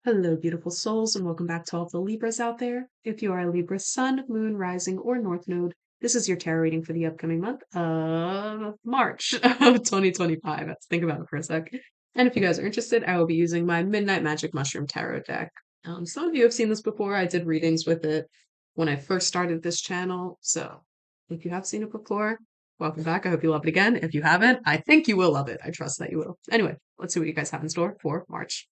Hello, beautiful souls, and welcome back to all the Libras out there. If you are a Libra Sun, Moon, Rising, or North Node, this is your tarot reading for the upcoming month of March of 2025. Let's think about it for a sec. And if you guys are interested, I will be using my Midnight Magic Mushroom Tarot deck. Some of you have seen this before. I did readings with it when I first started this channel. So if you have seen it before, welcome back. I hope you love it again. If you haven't, I think you will love it. I trust that you will. Anyway, let's see what you guys have in store for March.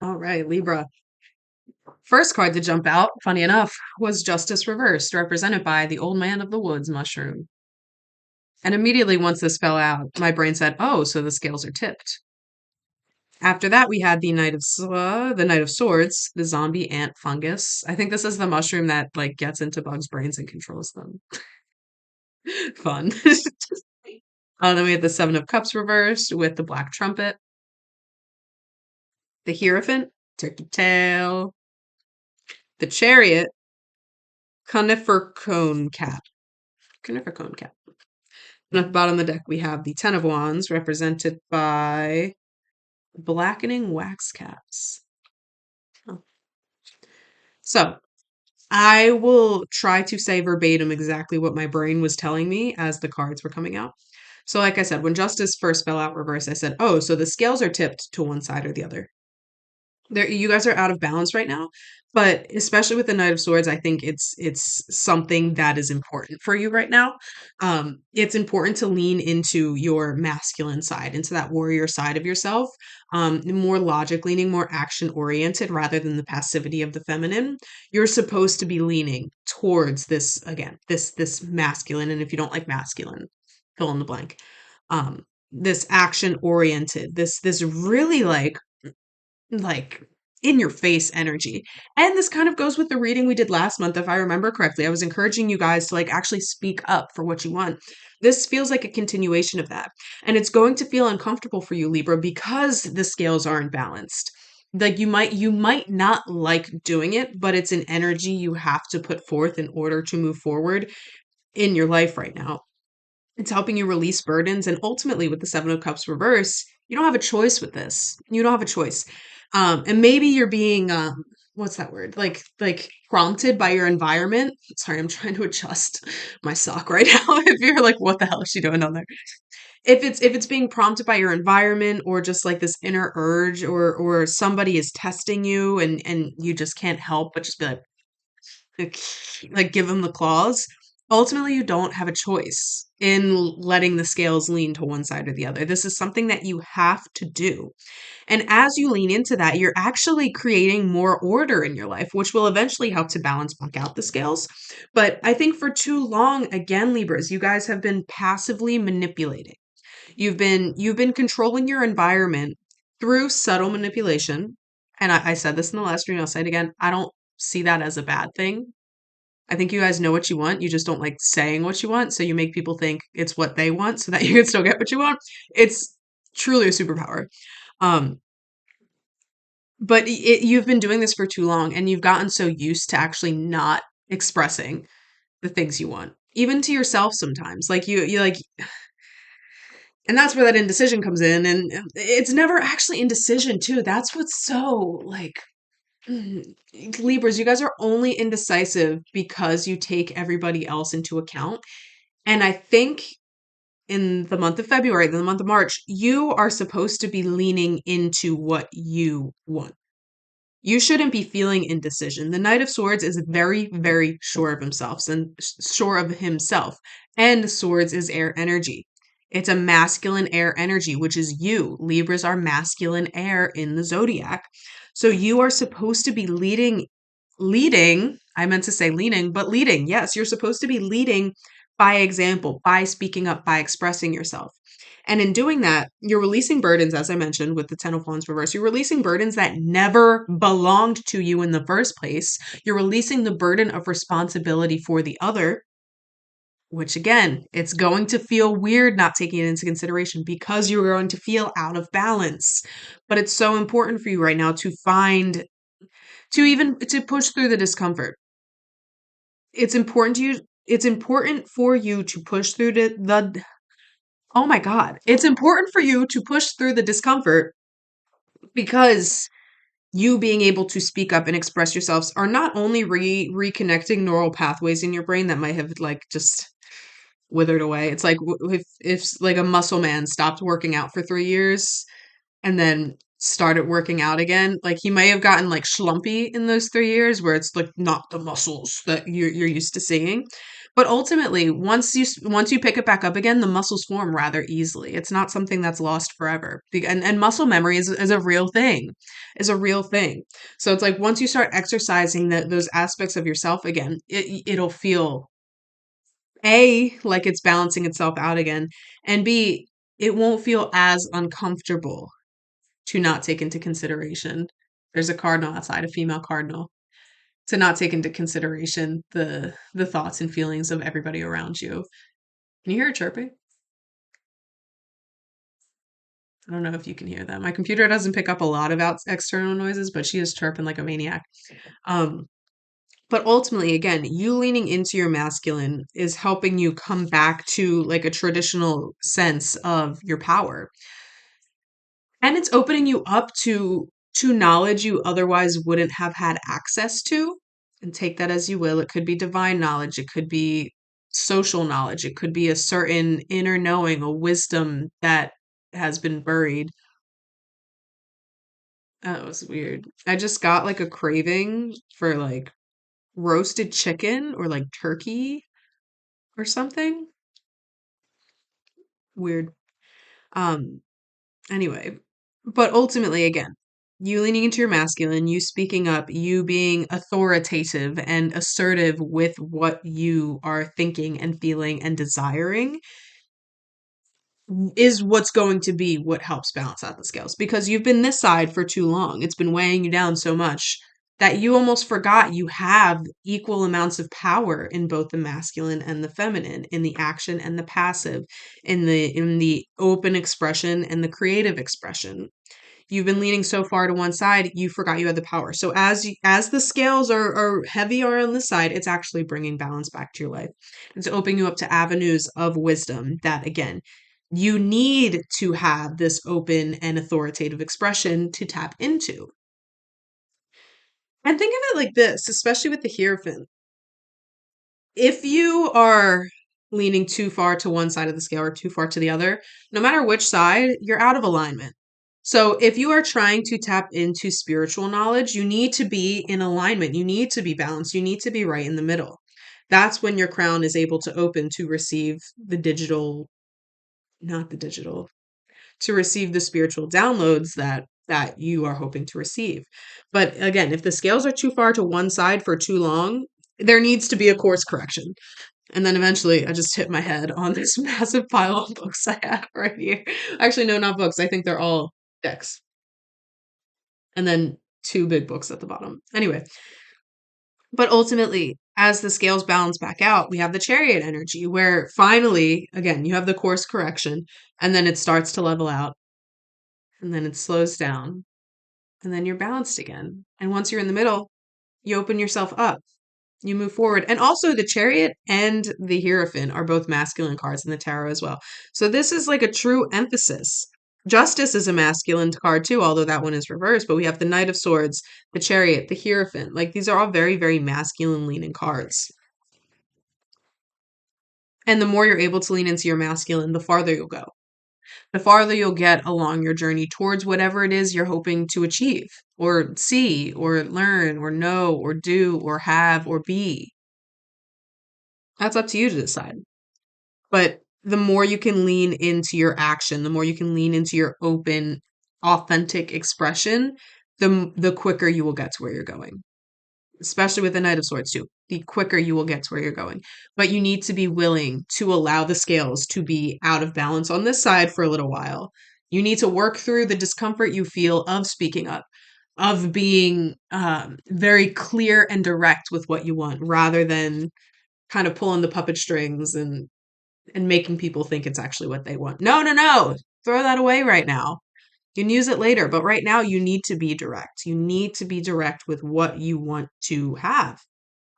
All right, Libra. First card to jump out, funny enough, was Justice Reversed, represented by the Old Man of the Woods mushroom. And immediately once this fell out, my brain said, "Oh, so the scales are tipped." After that, we had the Knight of Swords, the zombie ant fungus. I think this is the mushroom that like gets into bugs' brains and controls them. Fun. Then we had the Seven of Cups reversed with the Black Trumpet, the Hierophant, Turkey Tail, the Chariot, Conifer Cone Cat. Conifer Cone Cat. And at the bottom of the deck, we have the Ten of Wands, represented by blackening wax caps. Oh. So I will try to say verbatim exactly what my brain was telling me as the cards were coming out. So, like I said, when Justice first fell out reverse, I said, "Oh, so the scales are tipped to one side or the other." You guys are out of balance right now, but especially with the Knight of Swords, I think it's something that is important for you right now. It's important to lean into your masculine side, into that warrior side of yourself, more logic leaning, more action oriented rather than the passivity of the feminine. You're supposed to be leaning towards this again, this masculine, and if you don't like masculine, fill in the blank. This action oriented, this really like in your face energy. And this kind of goes with the reading we did last month, if I remember correctly. I was encouraging you guys to like actually speak up for what you want. This feels like a continuation of that. And it's going to feel uncomfortable for you, Libra, because the scales aren't balanced. Like you might not like doing it, but it's an energy you have to put forth in order to move forward in your life right now. It's helping you release burdens. And ultimately, with the Seven of Cups reverse, you don't have a choice with this. You don't have a choice. And maybe you're being, what's that word? Like prompted by your environment. Sorry, I'm trying to adjust my sock right now. If you're like, what the hell is she doing on there? If it's being prompted by your environment or just like this inner urge or somebody is testing you and you just can't help but just be like give them the claws. Ultimately, you don't have a choice in letting the scales lean to one side or the other. This is something that you have to do. And as you lean into that, you're actually creating more order in your life, which will eventually help to balance back out the scales. But I think for too long, again, Libras, you guys have been passively manipulating. You've been controlling your environment through subtle manipulation. And I said this in the last reading, I'll say it again. I don't see that as a bad thing. I think you guys know what you want. You just don't like saying what you want. So you make people think it's what they want so that you can still get what you want. It's truly a superpower. Um, but you've been doing this for too long and you've gotten so used to actually not expressing the things you want, even to yourself sometimes. Like you like, and that's where that indecision comes in. And it's never actually indecision, too. That's what's so like, mm, Libras, you guys are only indecisive because you take everybody else into account. And I think in the month of February, the month of March, you are supposed to be leaning into what you want. You shouldn't be feeling indecision. The Knight of Swords is very, very sure of himself and sure of himself. And swords is air energy. It's a masculine air energy, which is you. Libras are masculine air in the zodiac. So you are supposed to be leading, I meant to say leaning, but leading. Yes, you're supposed to be leading by example, by speaking up, by expressing yourself. And in doing that, you're releasing burdens, as I mentioned, with the Ten of Wands reverse. You're releasing burdens that never belonged to you in the first place. You're releasing the burden of responsibility for the other, which again, it's going to feel weird not taking it into consideration because you're going to feel out of balance. But it's so important for you right now to find, to push through the discomfort. It's important to you. It's important for you to push through the oh my God. It's important for you to push through the discomfort because you being able to speak up and express yourselves are not only reconnecting neural pathways in your brain that might have like just withered away. It's like if like a muscle man stopped working out for 3 years and then started working out again, like he may have gotten like schlumpy in those 3 years where it's like not the muscles that you're used to seeing. But ultimately, once you pick it back up again, the muscles form rather easily. It's not something that's lost forever. And muscle memory is a real thing, is a real thing. So it's like once you start exercising those aspects of yourself again, it'll feel A, like it's balancing itself out again, and B, it won't feel as uncomfortable to not take into consideration. There's a cardinal outside, a female cardinal, to not take into consideration the thoughts and feelings of everybody around you. Can you hear her chirping? I don't know if you can hear that. My computer doesn't pick up a lot of external noises, but she is chirping like a maniac. Um, but ultimately, again, you leaning into your masculine is helping you come back to like a traditional sense of your power. And it's opening you up to knowledge you otherwise wouldn't have had access to. And take that as you will. It could be divine knowledge, it could be social knowledge, it could be a certain inner knowing, a wisdom that has been buried. That was weird. I just got like a craving for like roasted chicken or like turkey or something. Weird. Um, Anyway, but ultimately, again, you leaning into your masculine, you speaking up, you being authoritative and assertive with what you are thinking and feeling and desiring is what's going to be what helps balance out the scales because you've been this side for too long. It's been weighing you down so much that you almost forgot you have equal amounts of power in both the masculine and the feminine, in the action and the passive, in the open expression and the creative expression. You've been leaning so far to one side, you forgot you had the power. So as the scales are heavier on this side, it's actually bringing balance back to your life. It's opening you up to avenues of wisdom that, again, you need to have this open and authoritative expression to tap into. And think of it like this, especially with the Hierophant. If you are leaning too far to one side of the scale or too far to the other, no matter which side, you're out of alignment. So if you are trying to tap into spiritual knowledge, you need to be in alignment. You need to be balanced. You need to be right in the middle. That's when your crown is able to open to receive the digital, not the digital, to receive the spiritual downloads that you are hoping to receive. But again, if the scales are too far to one side for too long, there needs to be a course correction. And then eventually I just hit my head on this massive pile of books I have right here. Actually, no, not books. I think they're all decks. And then two big books at the bottom. Anyway, but ultimately, as the scales balance back out, we have the chariot energy where finally, again, you have the course correction and then it starts to level out and then it slows down and then you're balanced again. And once you're in the middle, you open yourself up. You move forward. And also the chariot and the hierophant are both masculine cards in the tarot as well. So this is like a true emphasis. Justice is a masculine card too, although that one is reversed, but we have the Knight of Swords, the Chariot, the Hierophant. Like these are all very, very masculine leaning cards. And the more you're able to lean into your masculine, the farther you'll go. The farther you'll get along your journey towards whatever it is you're hoping to achieve, or see, or learn, or know, or do, or have, or be. That's up to you to decide. But the more you can lean into your action, the more you can lean into your open, authentic expression, the quicker you will get to where you're going. Especially with the Knight of Swords too. The quicker you will get to where you're going. But you need to be willing to allow the scales to be out of balance on this side for a little while. You need to work through the discomfort you feel of speaking up, of being very clear and direct with what you want, rather than kind of pulling the puppet strings and making people think it's actually what they want. No, no, no. Throw that away right now. You can use it later, but right now you need to be direct. You need to be direct with what you want to have,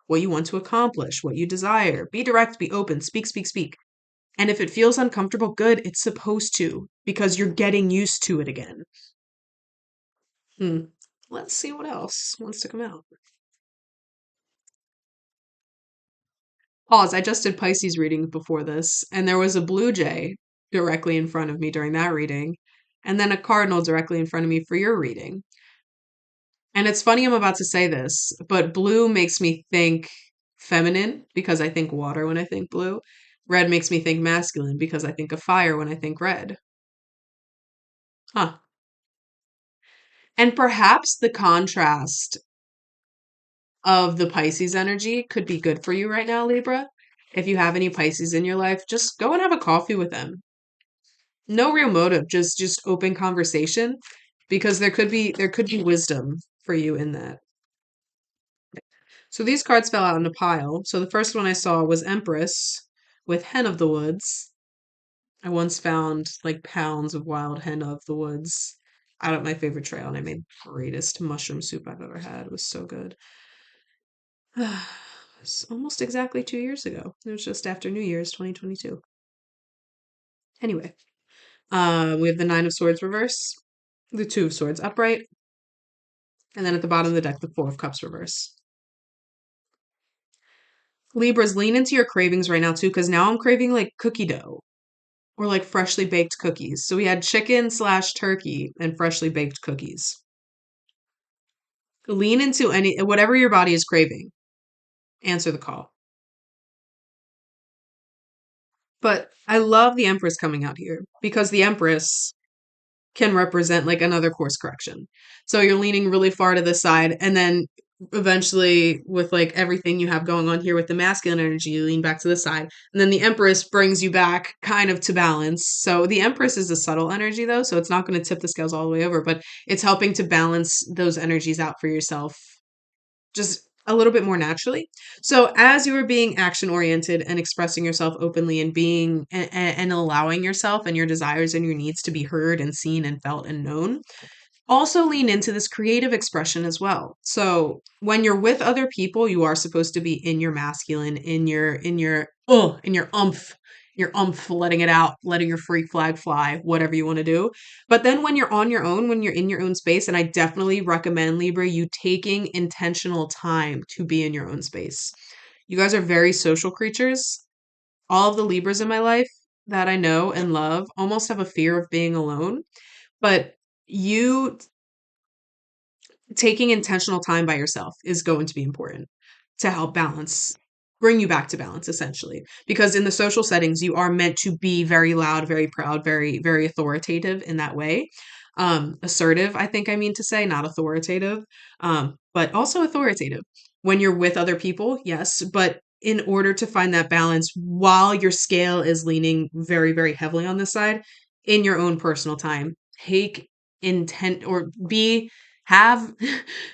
what you want to accomplish, what you desire. Be direct, be open, speak, speak, speak. And if it feels uncomfortable, good, it's supposed to, because you're getting used to it again. Hmm. Let's see what else wants to come out. Pause. I just did Pisces reading before this, and there was a blue jay directly in front of me during that reading, and then a cardinal directly in front of me for your reading. And it's funny I'm about to say this, but blue makes me think feminine because I think water when I think blue. Red makes me think masculine because I think of fire when I think red. Huh. And perhaps the contrast of the Pisces energy could be good for you right now, Libra. If you have any Pisces in your life, just go and have a coffee with them. No real motive, just open conversation because there could be wisdom for you in that. So these cards fell out in a pile. So the first one I saw was Empress with Hen of the Woods. I once found like pounds of wild hen of the woods out at my favorite trail, and I made the greatest mushroom soup I've ever had. It was so good. It's almost exactly 2 years ago. It was just after New Year's 2022. Anyway, we have the Nine of Swords reverse, the Two of Swords upright, and then at the bottom of the deck, the Four of Cups reverse. Libras, lean into your cravings right now too, because now I'm craving like cookie dough or like freshly baked cookies. So we had chicken slash turkey and freshly baked cookies. Lean into any whatever your body is craving. Answer the call. But I love the Empress coming out here because the Empress can represent like another course correction. So you're leaning really far to the side, and then eventually, with like everything you have going on here with the masculine energy, you lean back to the side. And then the Empress brings you back kind of to balance. So the Empress is a subtle energy though, so it's not going to tip the scales all the way over, but it's helping to balance those energies out for yourself just a little bit more naturally. So as you are being action oriented and expressing yourself openly and being and allowing yourself and your desires and your needs to be heard and seen and felt and known, also lean into this creative expression as well. So when you're with other people, you are supposed to be in your masculine, in your umph, letting it out, letting your freak flag fly, whatever you want to do. But then when you're on your own, when you're in your own space, and I definitely recommend Libra you taking intentional time to be in your own space. You guys are very social creatures. All of the Libras in my life that I know and love almost have a fear of being alone, but you taking intentional time by yourself is going to be important to help balance, bring you back to balance essentially. Because in the social settings, you are meant to be very loud, very proud, very, very authoritative in that way. Assertive, I think I mean to say, not authoritative, but also authoritative. When you're with other people, yes, but in order to find that balance while your scale is leaning very, very heavily on this side, in your own personal time, take intent or be have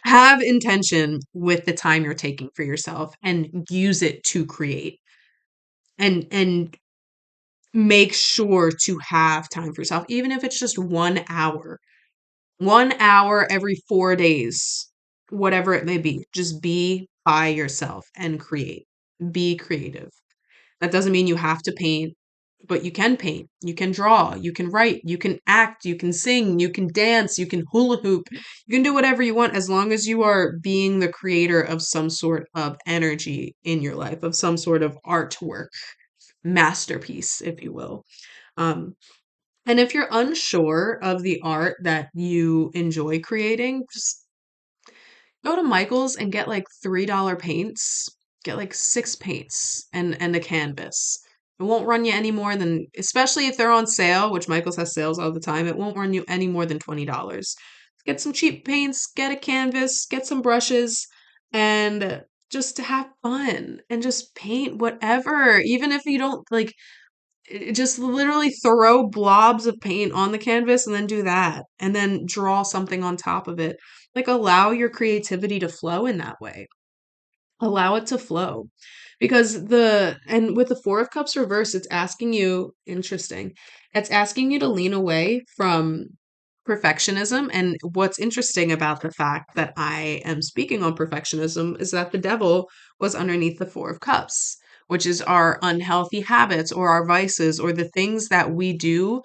have intention with the time you're taking for yourself and use it to create and make sure to have time for yourself even if it's just 1 hour, 1 hour every 4 days, whatever it may be. Just be by yourself and create, be creative. That doesn't mean you have to paint, but you can paint, you can draw, you can write, you can act, you can sing, you can dance, you can hula hoop, you can do whatever you want as long as you are being the creator of some sort of energy in your life, of some sort of artwork, masterpiece, if you will. Um, and if you're unsure of the art that you enjoy creating, just go to Michael's and get like $3 paints. Get like 6 paints and a canvas. It won't run you any more than, especially if they're on sale, which Michael's has sales all the time, it won't run you any more than $20. Get some cheap paints, get a canvas, get some brushes, and just have fun and just paint whatever. Even if you don't like, just literally throw blobs of paint on the canvas and then do that and then draw something on top of it. Like allow your creativity to flow in that way. Allow it to flow. Because and with the Four of Cups reverse, it's asking you, interesting, it's asking you to lean away from perfectionism. And what's interesting about the fact that I am speaking on perfectionism is that the devil was underneath the Four of Cups, which is our unhealthy habits or our vices or the things that we do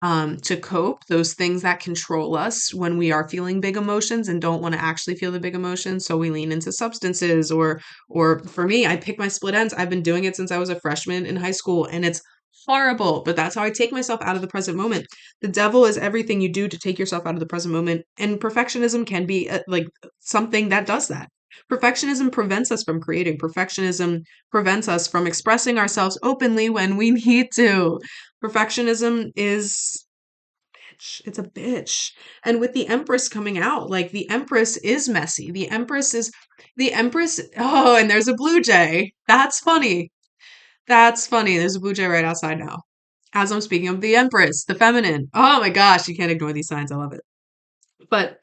to cope, those things that control us when we are feeling big emotions and don't want to actually feel the big emotions. So we lean into substances or for me, I pick my split ends. I've been doing it since I was a freshman in high school and it's horrible, but that's how I take myself out of the present moment. The devil is everything you do to take yourself out of the present moment. And perfectionism can be like something that does that. Perfectionism prevents us from creating. Perfectionism prevents us from expressing ourselves openly when we need to. Perfectionism is it's a bitch. And with the Empress coming out, like the Empress is messy. The Empress, oh, and there's a blue jay. That's funny. That's funny. There's a blue jay right outside now. As I'm speaking of the Empress, the feminine. Oh my gosh, you can't ignore these signs. I love it. But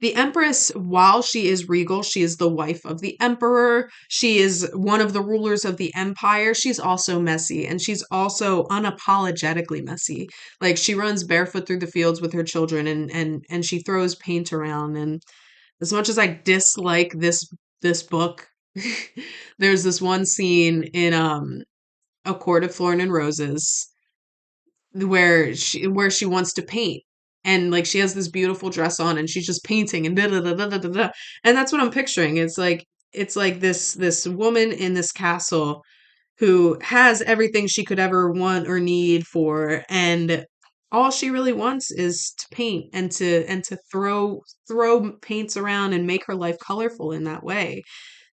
the Empress, while she is regal, she is the wife of the Emperor. She is one of the rulers of the empire. She's also messy and she's also unapologetically messy. Like she runs barefoot through the fields with her children and she throws paint around. And as much as I dislike this book, there's this one scene in A Court of Thorn and Roses where she wants to paint and like she has this beautiful dress on and she's just painting and da da da da da da da. And that's what I'm picturing. It's like this woman in this castle who has everything she could ever want or need for, and all she really wants is to paint and to throw paints around and make her life colorful in that way.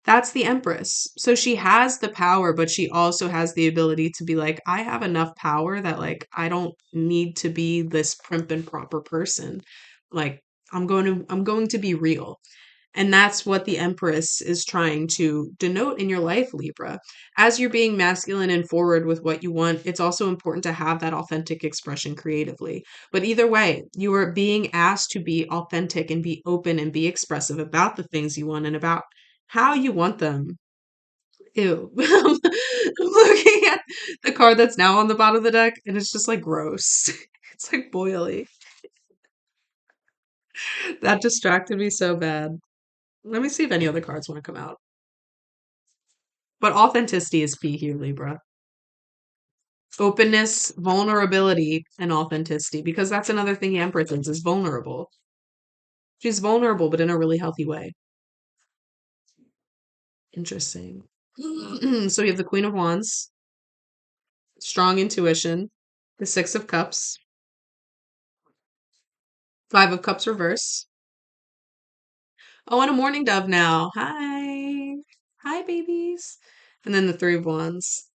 That's the Empress. So she has the power, but she also has the ability to be like, I have enough power that like I don't need to be this prim and proper person. Like I'm going to be real. And that's what the Empress is trying to denote in your life, Libra. As you're being masculine and forward with what you want, it's also important to have that authentic expression creatively. But either way, you are being asked to be authentic and be open and be expressive about the things you want and about how you want them. Ew. I'm looking at the card that's now on the bottom of the deck, and it's just like gross. It's like boily. That distracted me so bad. Let me see if any other cards want to come out. But authenticity is key here, Libra. Openness, vulnerability, and authenticity, because that's another thing the Empress is vulnerable. She's vulnerable, but in a really healthy way. Interesting. So we have the Queen of Wands, strong intuition, the Six of Cups, Five of Cups reverse. Oh, and a Mourning Dove now. Hi. Hi, babies. And then the Three of Wands.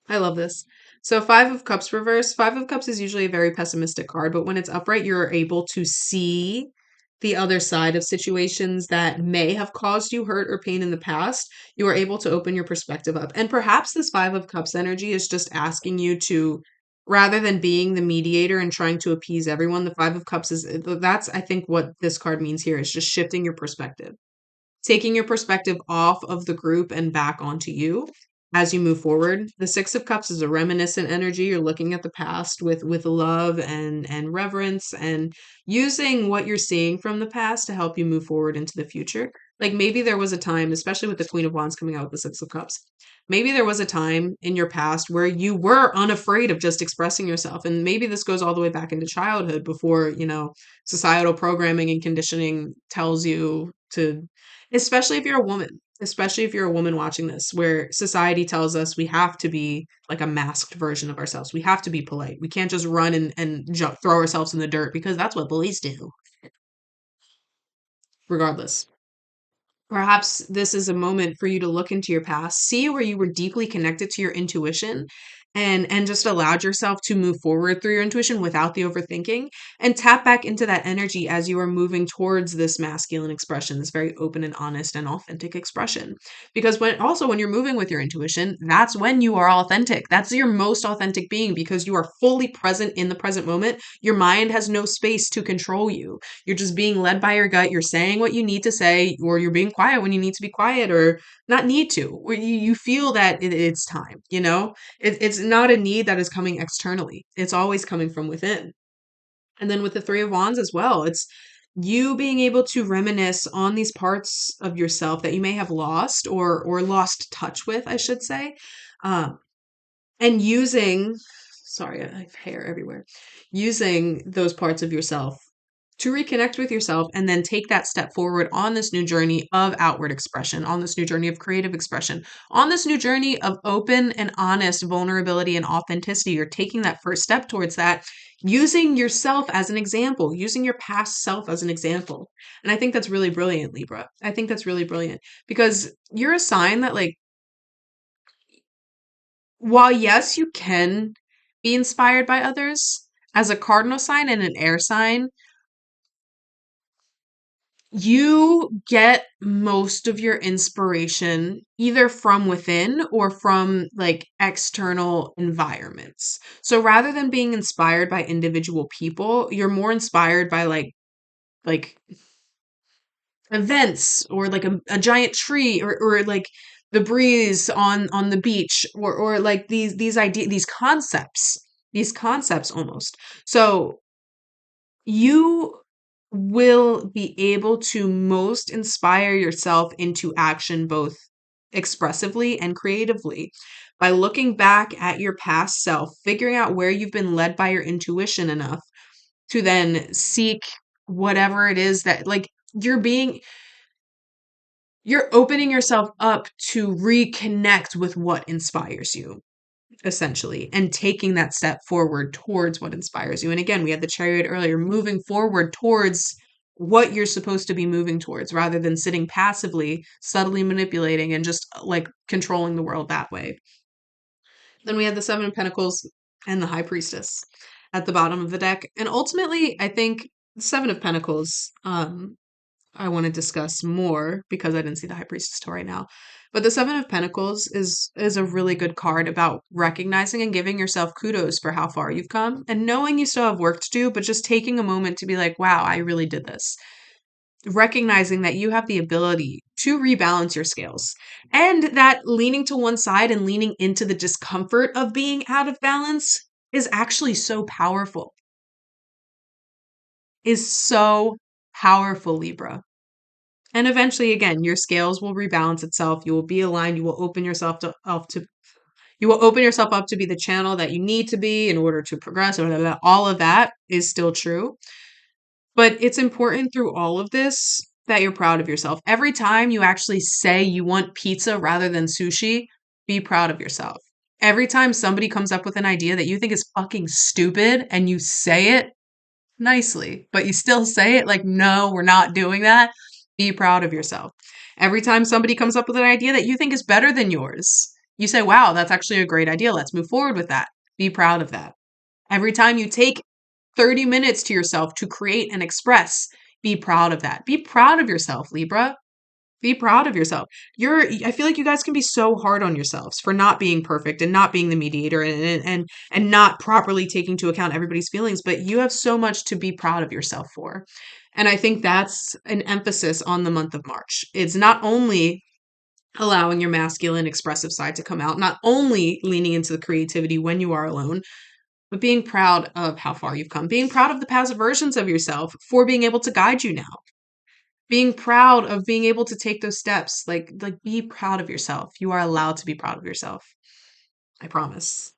I love this. So Five of Cups reverse. Five of Cups is usually a very pessimistic card, but when it's upright, you're able to see the other side of situations that may have caused you hurt or pain in the past. You are able to open your perspective up. And perhaps this Five of Cups energy is just asking you to, rather than being the mediator and trying to appease everyone, the Five of Cups is that's, I think, what this card means here is just shifting your perspective, taking your perspective off of the group and back onto you as you move forward. The Six of Cups is a reminiscent energy. You're looking at the past with love and reverence and using what you're seeing from the past to help you move forward into the future. Like maybe there was a time, especially with the Queen of Wands coming out with the Six of Cups, maybe there was a time in your past where you were unafraid of just expressing yourself. And maybe this goes all the way back into childhood before, societal programming and conditioning tells you to, especially if you're a woman, especially if you're a woman watching this, where society tells us we have to be like a masked version of ourselves. We have to be polite. We can't just run and throw ourselves in the dirt because that's what bullies do. Regardless, perhaps this is a moment for you to look into your past, see where you were deeply connected to your intuition and just allowed yourself to move forward through your intuition without the overthinking, and tap back into that energy as you are moving towards this masculine expression, this very open and honest and authentic expression. Because when you're moving with your intuition, that's when you are authentic. That's your most authentic being because you are fully present in the present moment. Your mind has no space to control you. You're just being led by your gut. You're saying what you need to say, or you're being quiet when you need to be quiet, or not need to, or you feel that it's time, it's not a need that is coming externally. It's always coming from within. And then with the Three of Wands as well, it's you being able to reminisce on these parts of yourself that you may have lost or lost touch with, I should say, um, and using sorry, I have hair everywhere. Using those parts of yourself to reconnect with yourself and then take that step forward on this new journey of outward expression, on this new journey of creative expression, on this new journey of open and honest vulnerability and authenticity. You're taking that first step towards that, using yourself as an example, using your past self as an example. And I think that's really brilliant, Libra. I think that's really brilliant because you're a sign that, like, while yes, you can be inspired by others, as a cardinal sign and an air sign, you get most of your inspiration either from within or from like external environments. So rather than being inspired by individual people, you're more inspired by like events or like a giant tree or like the breeze on the beach or like these ideas, these concepts almost. So you will be able to most inspire yourself into action, both expressively and creatively, by looking back at your past self, figuring out where you've been led by your intuition enough to then seek whatever it is that, like, you're opening yourself up to reconnect with what inspires you, essentially, and taking that step forward towards what inspires you. And again, we had the chariot earlier, moving forward towards what you're supposed to be moving towards rather than sitting passively, subtly manipulating and just like controlling the world that way. Then we had the Seven of Pentacles and the High Priestess at the bottom of the deck. And ultimately, I think the Seven of Pentacles, I want to discuss more because I didn't see the High Priestess till right now. But the Seven of Pentacles is a really good card about recognizing and giving yourself kudos for how far you've come and knowing you still have work to do, but just taking a moment to be like, wow, I really did this. Recognizing that you have the ability to rebalance your scales and that leaning to one side and leaning into the discomfort of being out of balance is actually so powerful. Is so powerful, Libra. And eventually, again, your scales will rebalance itself. You will be aligned. You will open yourself you will open yourself up to be the channel that you need to be in order to progress. Blah, blah, blah. All of that is still true. But it's important through all of this that you're proud of yourself. Every time you actually say you want pizza rather than sushi, be proud of yourself. Every time somebody comes up with an idea that you think is fucking stupid and you say it nicely, but you still say it like, no, we're not doing that. Be proud of yourself. Every time somebody comes up with an idea that you think is better than yours, you say, wow, that's actually a great idea. Let's move forward with that. Be proud of that. Every time you take 30 minutes to yourself to create and express, be proud of that. Be proud of yourself, Libra. Be proud of yourself. I feel like you guys can be so hard on yourselves for not being perfect and not being the mediator and not properly taking into account everybody's feelings, but you have so much to be proud of yourself for. And I think that's an emphasis on the month of March. It's not only allowing your masculine expressive side to come out, not only leaning into the creativity when you are alone, but being proud of how far you've come, being proud of the past versions of yourself for being able to guide you now, being proud of being able to take those steps. Like be proud of yourself. You are allowed to be proud of yourself. I promise.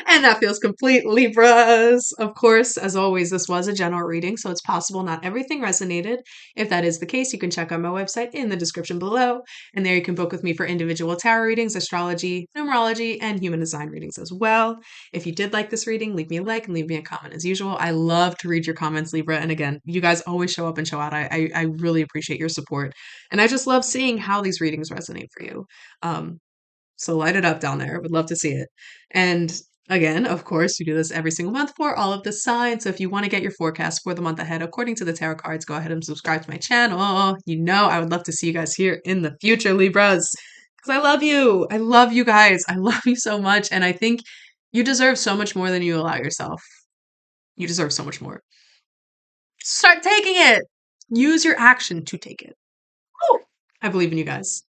And that feels complete, Libras. Of course, as always, this was a general reading, so it's possible not everything resonated. If that is the case, you can check out my website in the description below, and there you can book with me for individual tarot readings, astrology, numerology, and human design readings as well. If you did like this reading, leave me a like and leave me a comment as usual. I love to read your comments, Libra, and again, you guys always show up and show out. I really appreciate your support, and I just love seeing how these readings resonate for you. So light it up down there. Would love to see it. And again, of course, we do this every single month for all of the signs. So if you want to get your forecast for the month ahead according to the tarot cards, go ahead and subscribe to my channel. You know, I would love to see you guys here in the future, Libras, because I love you. I love you guys. I love you so much. And I think you deserve so much more than you allow yourself. You deserve so much more. Start taking it. Use your action to take it. Woo! I believe in you guys.